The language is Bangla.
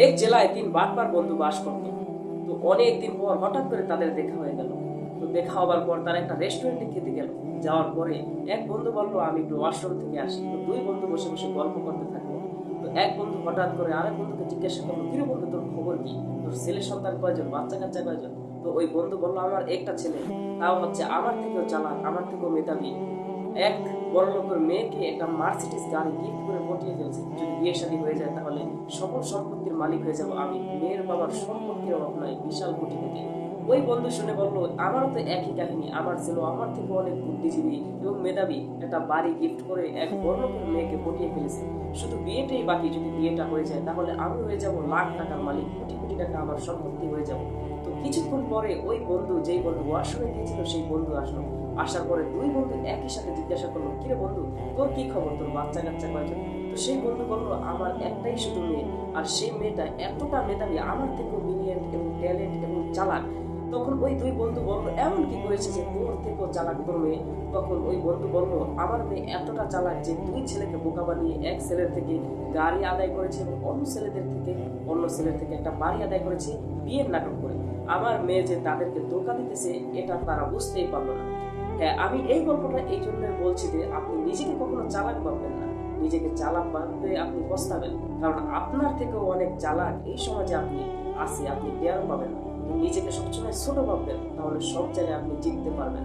এক জেলায় 3 বাটপার বন্ধু বাস করত। তো অনেক দিন পর হঠাৎ করে তাদের দেখা হয়ে গেল। তো দেখা হবার পর তারা একটা রেস্টুরেন্টে খেতে গেল। যাওয়ার পরে এক বন্ধু বললো আমি একটু ওয়াশরুম থেকে আসি। তো দুই বন্ধু বসে বসে গল্প করতে থাকলো। তো এক বন্ধু হঠাৎ করে আরেক বন্ধুকে জিজ্ঞাসা করলো, কিরে বন্ধু তোর খবর কি, তোর ছেলে সন্তান কয়জন, বাচ্চা কাচ্চা কয়জন? তো ওই বন্ধু বললো আমার একটা ছেলে, তাও হচ্ছে আমার থেকেও চালাক, আমার থেকেও মেধাবী। এক বড় লোকের মেয়েকে একটা মার্সিডিজ গাড়ি গিফট করে পটিয়ে ফেলছে। যদি বিয়ে শাদী হয়ে যায় তাহলে সকল সম্পত্তির মালিক হয়ে যাব আমি। মেয়ের বাবার সম্পত্তির অভাব নাই, বিশাল কোটিপতি। ওই বন্ধু শুনে বললো আমারও তো একই কাহিনী, আমার ছেলে আমার থেকে অনেক বুদ্ধিজীবী এবং মেধাবী, একটা বাড়ি গিফট করে এক বড় লোকের মেয়েকে পটিয়ে ফেলেছে। শুধু বিয়েটাই বাকি, যদি বিয়েটা হয়ে যায় তাহলে আমি হয়ে যাব লাখ টাকার মালিক, কোটি কোটি টাকা আমার সম্পত্তি হয়ে যাব। তো কিছুক্ষণ পরে ওই বন্ধু, যেই বন্ধু ওয়াশরুমে গিয়েছিল সেই বন্ধু আসলো। আসার পরে দুই বন্ধু একই সাথে জিজ্ঞাসা করলো, কিরে বন্ধু তোর কি খবর, তোর বাচ্চা কাচ্চা কয়জন? তো সেই বন্ধু বললো আমার একটাই শুধু মেয়ে, আর সেই মেয়েটা এতটা মেধাবী, আমার থেকেও ব্রিলিয়েন্ট এবং ট্যালেন্ট এবং চালাক। তখন ওই দুই বন্ধু বললো এমন কি করেছে যে তোর থেকেও চালাক তোর মেয়ে? তখন ওই বন্ধু বললো আমার মেয়ে এতটা চালাক যে দুই ছেলেকে বোকা বানিয়ে এক ছেলের থেকে গাড়ি আদায় করেছে এবং অন্য ছেলের থেকে একটা বাড়ি আদায় করেছে বিয়ের নাটক করে। আমার মেয়ে যে তাদেরকে ধোঁকা দিতেছে এটা তারা বুঝতেই পারলো না। হ্যাঁ, আমি এই গল্পটা এই জন্য বলছি যে আপনি নিজেকে কখনো চালাক ভাববেন না। নিজেকে চালাক ভাবতে আপনি পস্তাবেন, কারণ আপনার থেকেও অনেক চালাক এই সমাজে আপনি আছে, আপনি টের পাবেন না। নিজেকে সবসময় ছোট ভাববেন, তাহলে সব জায়গায় আপনি জিততে পারবেন।